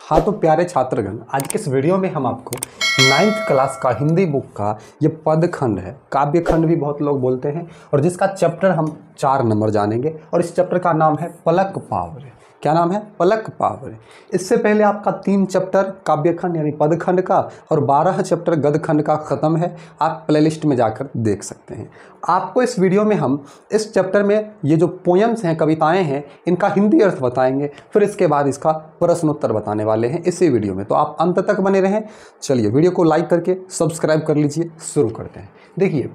हाँ तो प्यारे छात्रगण, आज के इस वीडियो में हम आपको 9th क्लास का हिंदी बुक का ये पदखंड है, काव्य खंड भी बहुत लोग बोलते हैं, और जिसका चैप्टर हम 4 नंबर जानेंगे। और इस चैप्टर का नाम है पलक पावरे। क्या नाम है? पलक पावरे। इससे पहले आपका 3 चैप्टर काव्य खंड यानी पदखंड का और 12 चैप्टर गद्यखंड का ख़त्म है। आप प्लेलिस्ट में जाकर देख सकते हैं। आपको इस वीडियो में हम इस चैप्टर में ये जो पोएम्स हैं, कविताएं हैं, इनका हिंदी अर्थ बताएंगे, फिर इसके बाद इसका प्रश्नोत्तर बताने वाले हैं इसी वीडियो में। तो आप अंत तक बने रहें। चलिए वीडियो को लाइक करके सब्सक्राइब कर लीजिए। शुरू करते हैं। देखिए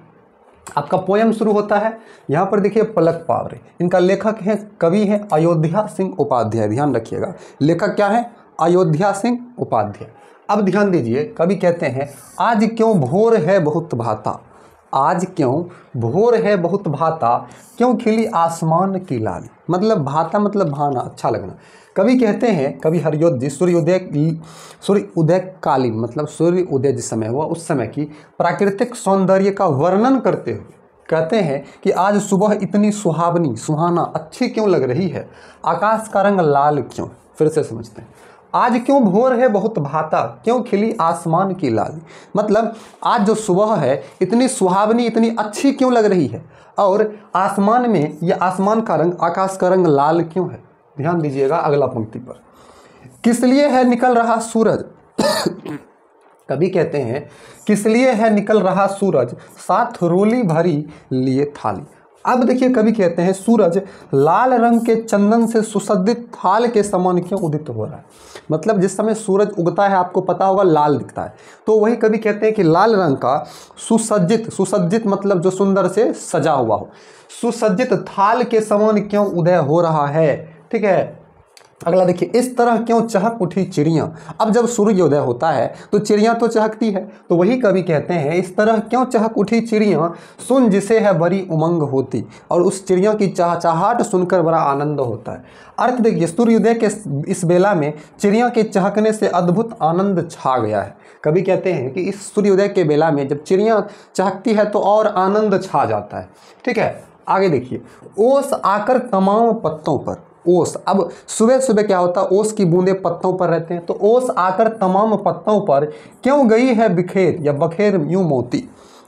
आपका पोएम शुरू होता है यहाँ पर। देखिए पलक पावरे, इनका लेखक हैं, कवि हैं अयोध्या सिंह उपाध्याय। ध्यान रखिएगा, लेखक क्या है? अयोध्या सिंह उपाध्याय। अब ध्यान दीजिए, कवि कहते हैं आज क्यों भोर है बहुत भाता, आज क्यों भोर है बहुत भाता, क्यों खिली आसमान की लाली। मतलब भाता मतलब भाना, अच्छा लगना। कवि कहते हैं, कवि हरियोध जी सूर्य उदय कालीन मतलब सूर्य उदय जिस समय हुआ उस समय की प्राकृतिक सौंदर्य का वर्णन करते हुए कहते हैं कि आज सुबह इतनी सुहावनी, सुहाना, अच्छी क्यों लग रही है, आकाश का रंग लाल क्यों। फिर से समझते हैं, आज क्यों भोर है बहुत भाता, क्यों खिली आसमान की लाली। मतलब आज जो सुबह है इतनी सुहावनी, इतनी अच्छी क्यों लग रही है, और आसमान में यह आसमान का रंग, आकाश का रंग लाल क्यों है। ध्यान दीजिएगा अगला पंक्ति पर, किस लिए है निकल रहा सूरज। कवि कहते हैं किस लिए है निकल रहा सूरज, साथ रोली भरी लिए थाली। अब देखिए कवि कहते हैं सूरज लाल रंग के चंदन से सुसज्जित थाल के समान क्यों उदित हो रहा है। मतलब जिस समय सूरज उगता है आपको पता होगा लाल दिखता है, तो वही कवि कहते हैं कि लाल रंग का सुसज्जित मतलब जो सुंदर से सजा हुआ हो, सुसज्जित थाल के समान क्यों उदय हो रहा है। ठीक है। अगला देखिए, इस तरह क्यों चहक उठी चिड़ियाँ। अब जब सूर्योदय होता है तो चिड़ियाँ तो चहकती है, तो वही कवि कहते हैं इस तरह क्यों चहक उठी चिड़ियाँ, सुन जिसे है बड़ी उमंग होती। और उस चिड़ियों की चहचहाहट सुनकर बड़ा आनंद होता है। अर्थ देखिए, सूर्योदय के इस बेला में चिड़ियों के चहकने से अद्भुत आनंद छा गया है। कवि कहते हैं कि इस सूर्योदय के बेला में जब चिड़ियाँ चहकती है तो और आनंद छा जाता है। ठीक है। आगे देखिए, ओस आकर तमाम पत्तों पर, ओस, अब सुबह सुबह क्या होता है, ओस की बूंदें पत्तों पर रहते हैं, तो ओस आकर तमाम पत्तों पर क्यों गई है बिखेर या बखेर यूं मोती,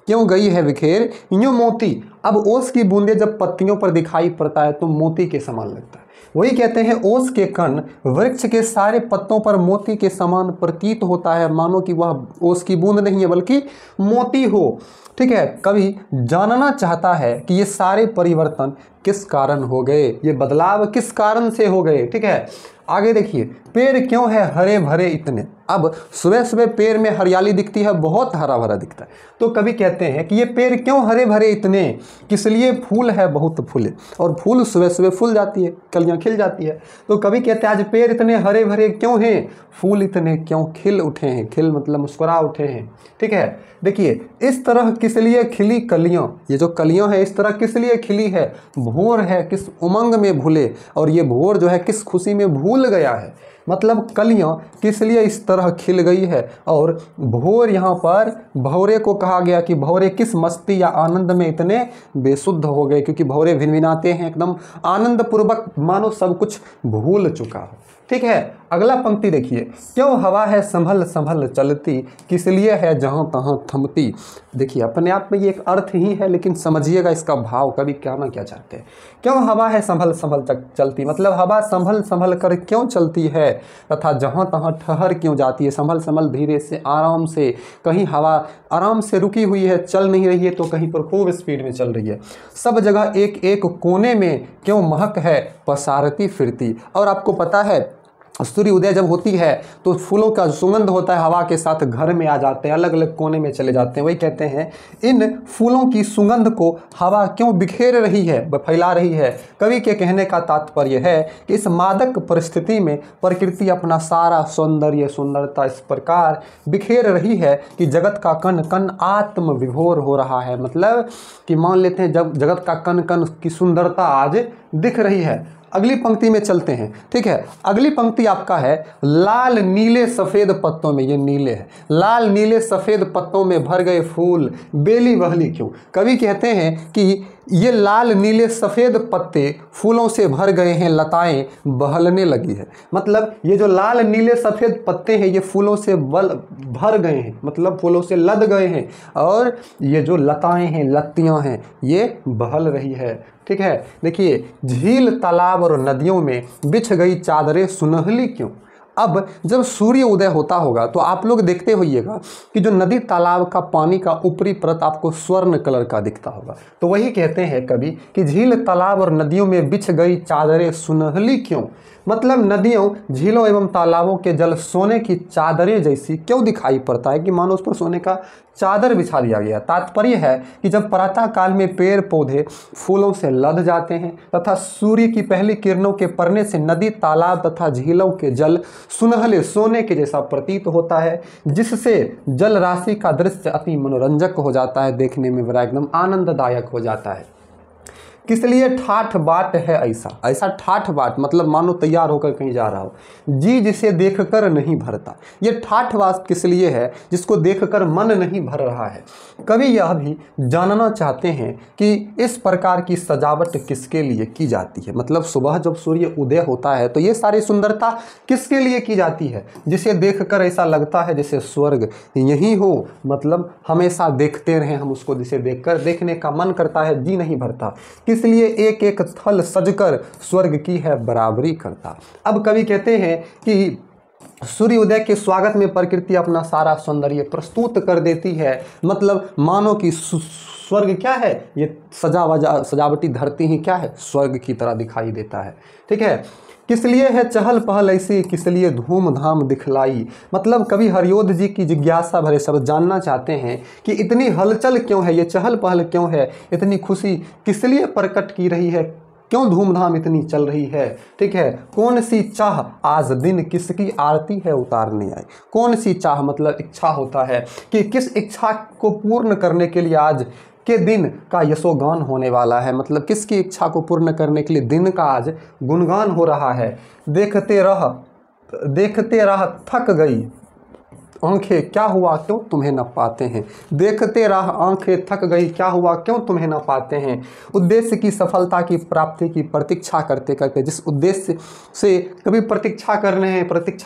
क्यों गई है बिखेर यूं मोती। अब ओस की बूंदें जब पत्तियों पर दिखाई पड़ता है तो मोती के समान लगता है। वही कहते हैं ओस के कण वृक्ष के सारे पत्तों पर मोती के समान प्रतीत होता है, मानो कि वह ओस की बूंद नहीं है बल्कि मोती हो। ठीक है। कवि जानना चाहता है कि ये सारे परिवर्तन किस कारण हो गए, ये बदलाव किस कारण से हो गए। ठीक है। आगे देखिए, पेड़ क्यों है हरे भरे इतने। अब सुबह सुबह पेड़ में हरियाली दिखती है, बहुत हरा भरा दिखता है, तो कवि कहते हैं कि ये पेड़ क्यों हरे भरे इतने, किस लिए फूल है बहुत फूले। और फूल सुबह सुबह फूल जाती है, कलियां खिल जाती है, तो कवि कहते हैं आज पेड़ इतने हरे भरे क्यों हैं, फूल इतने क्यों खिल उठे हैं। खिल मतलब मुस्कुरा उठे हैं। ठीक है। देखिए, इस तरह किस लिए खिली कलियां, ये जो कलियां हैं इस तरह किस लिए खिली है, भोर है किस उमंग में भूले, और ये भोर जो है किस खुशी में भूल गया है। मतलब कलियां किस लिए इस तरह खिल गई है, और भोर यहाँ पर भौरे को कहा गया कि भौरे किस मस्ती या आनंद में इतने बेसुध हो गए, क्योंकि भौरे भिनभिनाते हैं एकदम आनंद पूर्वक, मानो सब कुछ भूल चुका हो। ठीक है। अगला पंक्ति देखिए, क्यों हवा है संभल संभल चलती, किस लिए है जहाँ तहाँ थमती। देखिए अपने आप में ये एक अर्थ ही है, लेकिन समझिएगा इसका भाव कभी क्या ना क्या चाहते हैं। क्यों हवा है संभल संभल चलती, मतलब हवा संभल संभल कर क्यों चलती है, तथा जहाँ तहाँ ठहर क्यों जाती है। संभल संभल धीरे से, आराम से, कहीं हवा आराम से रुकी हुई है, चल नहीं रही है, तो कहीं पर खूब स्पीड में चल रही है। सब जगह एक एक कोने में क्यों महक है पसारती फिरती। और आपको पता है सूर्य उदय जब होती है तो फूलों का सुगंध होता है हवा के साथ घर में आ जाते हैं, अलग अलग कोने में चले जाते हैं। वही कहते हैं इन फूलों की सुगंध को हवा क्यों बिखेर रही है, फैला रही है। कवि के कहने का तात्पर्य है कि इस मादक परिस्थिति में प्रकृति अपना सारा सौंदर्य, सुंदरता इस प्रकार बिखेर रही है कि जगत का कण कण आत्म विभोर हो रहा है। मतलब कि मान लेते हैं जब जगत का कण कण की सुंदरता आज दिख रही है। अगली पंक्ति में चलते हैं। ठीक है, अगली पंक्ति आपका है लाल नीले सफ़ेद पत्तों में, ये नीले है, लाल नीले सफ़ेद पत्तों में भर गए फूल बेली बहली क्यों। कवि कहते हैं कि ये लाल नीले सफ़ेद पत्ते फूलों से भर गए हैं, लताएं बहलने लगी है। मतलब ये जो लाल नीले सफ़ेद पत्ते हैं ये फूलों से भर गए हैं, मतलब फूलों से लद गए हैं, और ये जो लताएं हैं, लत्तियां हैं, ये बहल रही है। ठीक है, देखिए, झील तालाब और नदियों में बिछ गई चादरें सुनहली क्यों। अब जब सूर्य उदय होता होगा तो आप लोग देखते होइएगा कि जो नदी तालाब का पानी का ऊपरी परत आपको स्वर्ण कलर का दिखता होगा। तो वही कहते हैं कभी कि झील तालाब और नदियों में बिछ गई चादरें सुनहली क्यों। मतलब नदियों, झीलों एवं तालाबों के जल सोने की चादरें जैसी क्यों दिखाई पड़ता है कि मानो उस पर सोने का चादर बिछा दिया गया। तात्पर्य है कि जब प्रातः काल में पेड़ पौधे फूलों से लद जाते हैं तथा सूर्य की पहली किरणों के पड़ने से नदी तालाब तथा झीलों के जल सुनहले सोने के जैसा प्रतीत होता है, जिससे जल राशि का दृश्य अति मनोरंजक हो जाता है, देखने में बड़ा एकदम आनंददायक हो जाता है। किस लिए ठाठ बाट है ऐसा, ऐसा ठाठ बाट मतलब मानो तैयार होकर कहीं जा रहा हो, जी जिसे देखकर नहीं भरता। ये ठाठ बाट किस लिए है, जिसको देखकर मन नहीं भर रहा है। कवि यह भी जानना चाहते हैं कि इस प्रकार की सजावट किसके लिए की जाती है। मतलब सुबह जब सूर्य उदय होता है तो ये सारी सुंदरता किसके लिए की जाती है, जिसे देखकर ऐसा लगता है जैसे स्वर्ग यही हो, मतलब हमेशा देखते रहें हम उसको, जिसे देखकर देखने का मन करता है, जी नहीं भरता। इसलिए एक एक थल सजकर स्वर्ग की है बराबरी करता। अब कवि कहते हैं कि सूर्योदय के स्वागत में प्रकृति अपना सारा सौंदर्य प्रस्तुत कर देती है। मतलब मानो कि स्वर्ग क्या है, ये सजावटी धरती ही क्या है, स्वर्ग की तरह दिखाई देता है। ठीक है, किस लिए है चहल पहल ऐसी, किस लिए धूमधाम दिखलाई। मतलब कवि हरियोध जी की जिज्ञासा भरे शब्द जानना चाहते हैं कि इतनी हलचल क्यों है, ये चहल पहल क्यों है, इतनी खुशी किस लिए प्रकट की रही है, क्यों धूमधाम इतनी चल रही है। ठीक है, कौन सी चाह आज दिन किसकी आरती है उतारने आई। कौन सी चाह मतलब इच्छा होता है कि किस इच्छा को पूर्ण करने के लिए आज के दिन का यशोगान होने वाला है। मतलब किसकी इच्छा को पूर्ण करने के लिए दिन का आज गुणगान हो रहा है। देखते रह थक गई आंखें, क्या हुआ क्यों तुम्हें न पाते हैं। देखते रह आंखें थक गई, क्या हुआ क्यों तुम्हें न पाते हैं। उद्देश्य की सफलता की प्राप्ति की प्रतीक्षा करते करते, जिस उद्देश्य से कभी प्रतीक्षा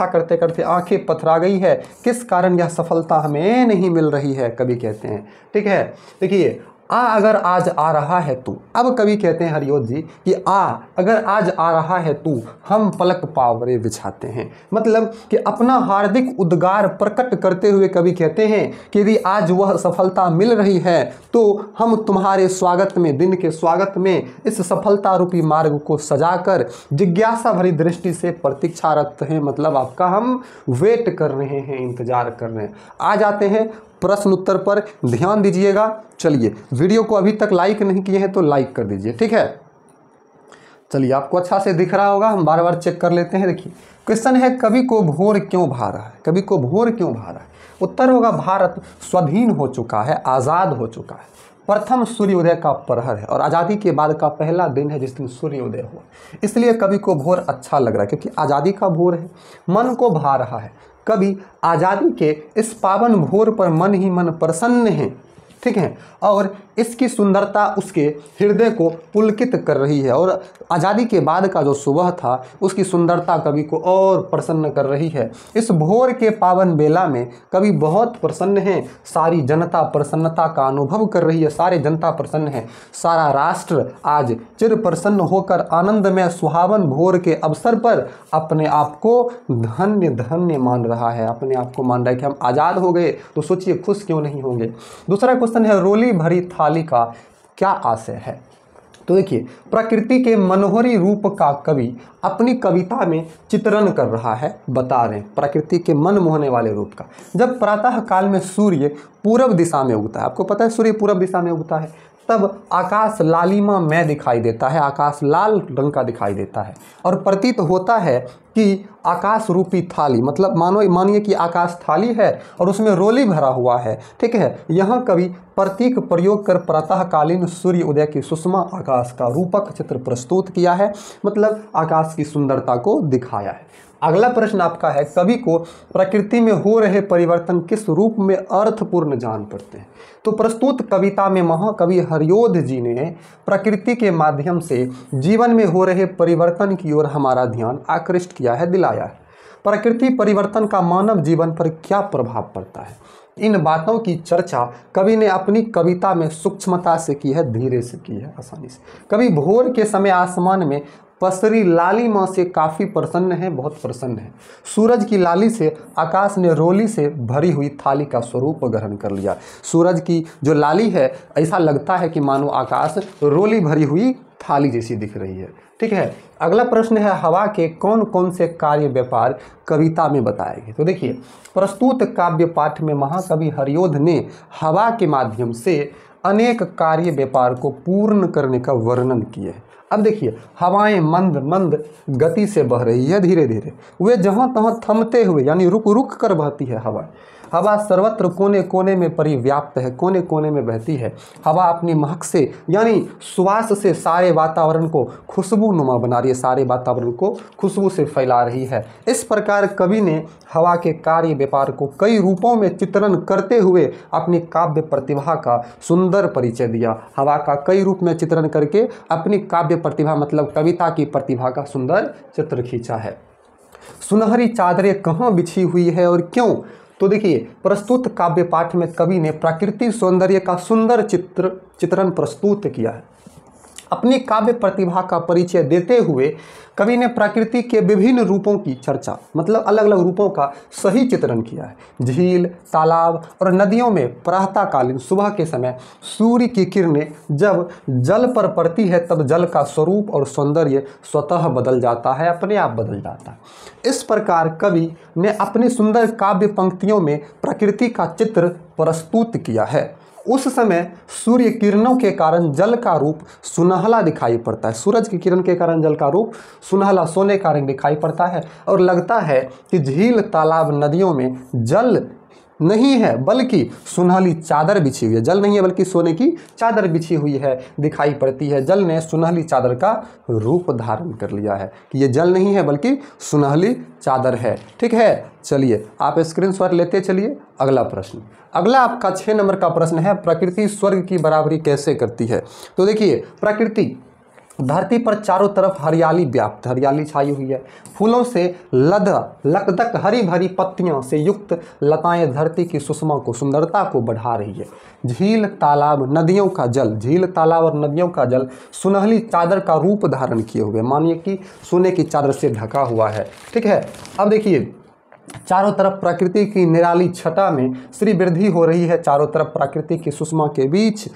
करते करते आंखें पथरा गई है, किस कारण यह सफलता हमें नहीं मिल रही है, कवि कहते हैं। ठीक है, देखिए, अगर आज आ रहा है तू, अब कवि कहते हैं हरियोध जी कि अगर आज आ रहा है तू, हम पलक पावरे बिछाते हैं। मतलब कि अपना हार्दिक उद्गार प्रकट करते हुए कवि कहते हैं कि यदि आज वह सफलता मिल रही है तो हम तुम्हारे स्वागत में, दिन के स्वागत में इस सफलता रूपी मार्ग को सजाकर जिज्ञासा भरी दृष्टि से प्रतीक्षारत हैं। मतलब आपका हम वेट कर रहे हैं, इंतजार कर रहे हैं। आ जाते हैं प्रश्न उत्तर पर, ध्यान दीजिएगा। चलिए, वीडियो को अभी तक लाइक नहीं किए हैं तो लाइक कर दीजिए। ठीक है, चलिए, आपको अच्छा से दिख रहा होगा, हम बार बार चेक कर लेते हैं। देखिए, क्वेश्चन है कवि को भोर क्यों भा रहा है, कवि को भोर क्यों भा रहा है। उत्तर होगा भारत स्वाधीन हो चुका है, आज़ाद हो चुका है। प्रथम सूर्योदय का प्रहर है और आज़ादी के बाद का पहला दिन है जिस दिन सूर्योदय हुआ, इसलिए कवि को भोर अच्छा लग रहा है, क्योंकि आज़ादी का भोर है, मन को भा रहा है। कवि आज़ादी के इस पावन भोर पर मन ही मन प्रसन्न है। ठीक है, और इसकी सुंदरता उसके हृदय को पुलकित कर रही है, और आज़ादी के बाद का जो सुबह था उसकी सुंदरता कवि को और प्रसन्न कर रही है। इस भोर के पावन बेला में कवि बहुत प्रसन्न है, सारी जनता प्रसन्नता का अनुभव कर रही है, सारे जनता प्रसन्न है, सारा राष्ट्र आज चिर प्रसन्न होकर आनंदमय सुहावन भोर के अवसर पर अपने आप को धन्य धन्य मान रहा है, अपने आप को मान रहा है कि हम आज़ाद हो गए, तो सोचिए खुश क्यों नहीं होंगे। दूसरा क्वेश्चन है रोली भरी थाली का क्या आशय है। तो देखिए, प्रकृति के मनोहरी रूप का कवि अपनी कविता में चित्रण कर रहा है, बता रहे हैं प्रकृति के मन मोहने वाले रूप का। जब प्रातः काल में सूर्य पूर्व दिशा में उगता है, आपको पता है सूर्य पूर्व दिशा में उगता है, तब आकाश लालिमामय दिखाई देता है, आकाश लाल रंग का दिखाई देता है और प्रतीत होता है कि आकाश रूपी थाली, मतलब मानिए कि आकाश थाली है और उसमें रोली भरा हुआ है, ठीक है। यहाँ कवि प्रतीक प्रयोग कर प्रातःकालीन सूर्य उदय की सुषमा आकाश का रूपक चित्र प्रस्तुत किया है, मतलब आकाश की सुंदरता को दिखाया है। अगला प्रश्न आपका है, कवि को प्रकृति में हो रहे परिवर्तन किस रूप में अर्थपूर्ण जान पड़ते हैं। तो प्रस्तुत कविता में महाकवि हरिओध जी ने प्रकृति के माध्यम से जीवन में हो रहे परिवर्तन की ओर हमारा ध्यान आकृष्ट किया है, दिलाया है। प्रकृति परिवर्तन का मानव जीवन पर क्या प्रभाव पड़ता है, इन बातों की चर्चा कवि ने अपनी कविता में सूक्ष्मता से की है, धीरे से की है, आसानी से। कवि भोर के समय आसमान में पसरी लालिमा से काफ़ी प्रसन्न है, बहुत प्रसन्न है। सूरज की लाली से आकाश ने रोली से भरी हुई थाली का स्वरूप ग्रहण कर लिया। सूरज की जो लाली है, ऐसा लगता है कि मानो आकाश रोली भरी हुई थाली जैसी दिख रही है, ठीक है। अगला प्रश्न है, हवा के कौन कौन से कार्य व्यापार कविता में बताए गए। तो देखिए, प्रस्तुत काव्य पाठ में महाकवि हरिओध ने हवा के माध्यम से अनेक कार्य व्यापार को पूर्ण करने का वर्णन किया है। अब देखिए, हवाएं मंद मंद गति से बह रही है, धीरे धीरे, वे जहाँ तहाँ थमते हुए यानी रुक रुक कर बहती है हवा। हवा सर्वत्र कोने कोने में परिव्याप्त है, कोने कोने में बहती है। हवा अपनी महक से यानी सुवास से सारे वातावरण को खुशबू नुमा बना रही है, सारे वातावरण को खुशबू से फैला रही है। इस प्रकार कवि ने हवा के कार्य व्यापार को कई रूपों में चित्रण करते हुए अपनी काव्य प्रतिभा का सुंदर परिचय दिया। हवा का कई रूप में चित्रण करके अपनी काव्य प्रतिभा मतलब कविता की प्रतिभा का सुंदर चित्र खींचा है। सुनहरी चादरें कहाँ बिछी हुई है और क्यों। तो देखिए, प्रस्तुत काव्य पाठ में कवि ने प्राकृतिक सौंदर्य का सुंदर चित्रण प्रस्तुत किया है। अपनी काव्य प्रतिभा का परिचय देते हुए कवि ने प्रकृति के विभिन्न रूपों की चर्चा मतलब अलग अलग रूपों का सही चित्रण किया है। झील, तालाब और नदियों में प्रातःकालीन सुबह के समय सूर्य की किरणें जब जल पर पड़ती है तब जल का स्वरूप और सौंदर्य स्वतः बदल जाता है, अपने आप बदल जाता है। इस प्रकार कवि ने अपनी सुंदर काव्य पंक्तियों में प्रकृति का चित्र प्रस्तुत किया है। उस समय सूर्य किरणों के कारण जल का रूप सुनहला दिखाई पड़ता है। सूरज की किरण के कारण जल का रूप सुनहला सोने का रंग दिखाई पड़ता है और लगता है कि झील, तालाब, नदियों में जल नहीं है बल्कि सुनहली चादर बिछी हुई है। जल नहीं है बल्कि सोने की चादर बिछी हुई है दिखाई पड़ती है। जल ने सुनहली चादर का रूप धारण कर लिया है कि ये जल नहीं है बल्कि सुनहली चादर है, ठीक है। चलिए आप स्क्रीनशॉट लेते चलिए। अगला प्रश्न, अगला आपका 6 नंबर का प्रश्न है, प्रकृति स्वर्ग की बराबरी कैसे करती है। तो देखिए, प्रकृति धरती पर चारों तरफ हरियाली व्याप्त, हरियाली छाई हुई है। फूलों से लकदक हरी भरी पत्तियों से युक्त लताएं धरती की सुषमा को, सुंदरता को बढ़ा रही है। झील, तालाब, नदियों का जल, झील, तालाब और नदियों का जल सुनहली चादर का रूप धारण किए हुए, मानिए कि सोने की चादर से ढका हुआ है, ठीक है। अब देखिए, चारों तरफ प्रकृति की निराली छटा में श्री वृद्धि हो रही है। चारों तरफ प्रकृति की सुषमा के बीच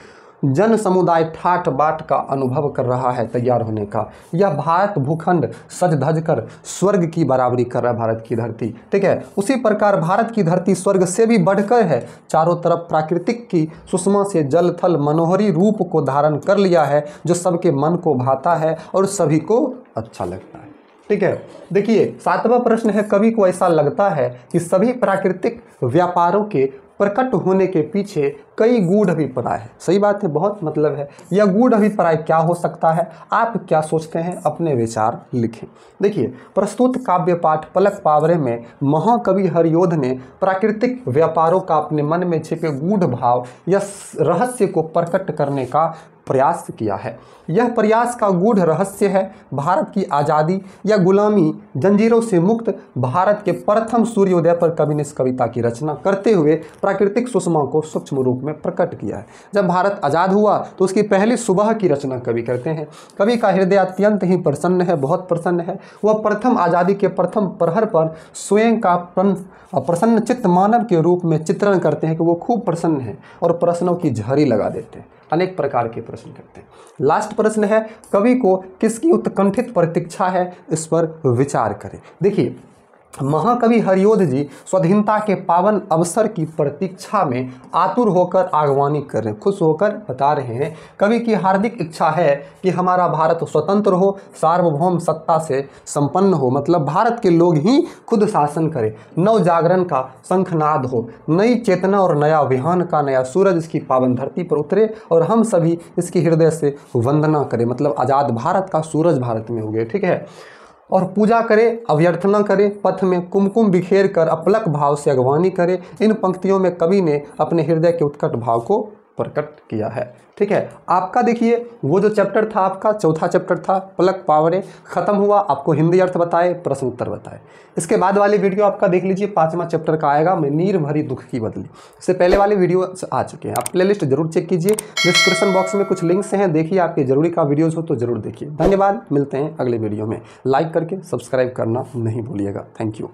जन समुदाय ठाठ बाट का अनुभव कर रहा है तैयार होने का। यह भारत भूखंड सज धज कर स्वर्ग की बराबरी कर रहा है, भारत की धरती, ठीक है। उसी प्रकार भारत की धरती स्वर्ग से भी बढ़कर है। चारों तरफ प्राकृतिक की सुषमा से जल थल मनोहरी रूप को धारण कर लिया है जो सबके मन को भाता है और सभी को अच्छा लगता है, ठीक है। देखिए, 7वां प्रश्न है, कवि को ऐसा लगता है कि सभी प्राकृतिक व्यापारों के प्रकट होने के पीछे कई गूढ़ अभिप्राय है। सही बात है, बहुत मतलब है। यह गूढ़ अभिप्राय क्या हो सकता है, आप क्या सोचते हैं, अपने विचार लिखें। देखिए, प्रस्तुत काव्य पाठ पलक पावरे में महाकवि हरिओध ने प्राकृतिक व्यापारों का अपने मन में छिपे गूढ़ भाव या रहस्य को प्रकट करने का प्रयास किया है। यह प्रयास का गूढ़ रहस्य है भारत की आज़ादी या गुलामी जंजीरों से मुक्त भारत के प्रथम सूर्योदय पर कवि ने इस कविता की रचना करते हुए प्राकृतिक सुषमा को सूक्ष्म रूप में प्रकट किया है। जब भारत आज़ाद हुआ तो उसकी पहली सुबह की रचना कवि करते हैं। कवि का हृदय अत्यंत ही प्रसन्न है, बहुत प्रसन्न है। वह प्रथम आज़ादी के प्रथम प्रहर पर स्वयं का प्रसन्न चित्त मानव के रूप में चित्रण करते हैं कि वो खूब प्रसन्न है और प्रश्नों की झड़ी लगा देते हैं, अनेक प्रकार के प्रश्न करते हैं। लास्ट प्रश्न है, कवि को किसकी उत्कंठित प्रतीक्षा है, इस पर विचार करें। देखिए, महाकवि हरिओध जी स्वाधीनता के पावन अवसर की प्रतीक्षा में आतुर होकर आगवानी कर रहे, खुश होकर बता रहे हैं। कवि की हार्दिक इच्छा है कि हमारा भारत स्वतंत्र हो, सार्वभौम सत्ता से संपन्न हो, मतलब भारत के लोग ही खुद शासन करें, नव जागरण का शंखनाद हो, नई चेतना और नया अभियान का नया सूरज इसकी पावन धरती पर उतरे और हम सभी इसकी हृदय से वंदना करें, मतलब आज़ाद भारत का सूरज भारत में उगे, ठीक है। और पूजा करे, अभ्यर्थना करे, पथ में कुमकुम बिखेर कर अपलक भाव से अगवानी करे। इन पंक्तियों में कवि ने अपने हृदय के उत्कट भाव को प्रकट किया है, ठीक है। आपका देखिए वो जो चैप्टर था, आपका चौथा चैप्टर था पलक पावरे, खत्म हुआ। आपको हिंदी अर्थ बताए, प्रश्न उत्तर बताए। इसके बाद वाली वीडियो आपका देख लीजिए, 5वां चैप्टर का आएगा, मैं नीर भरी दुख की बदली। इससे पहले वाले वीडियो आ चुके हैं, आप प्लेलिस्ट जरूर चेक कीजिए, डिस्क्रिप्शन बॉक्स में कुछ लिंक्स हैं, देखिए आपके जरूरी का वीडियोज़ हो तो जरूर देखिए। धन्यवाद, मिलते हैं अगले वीडियो में। लाइक करके सब्सक्राइब करना नहीं भूलिएगा। Thank you.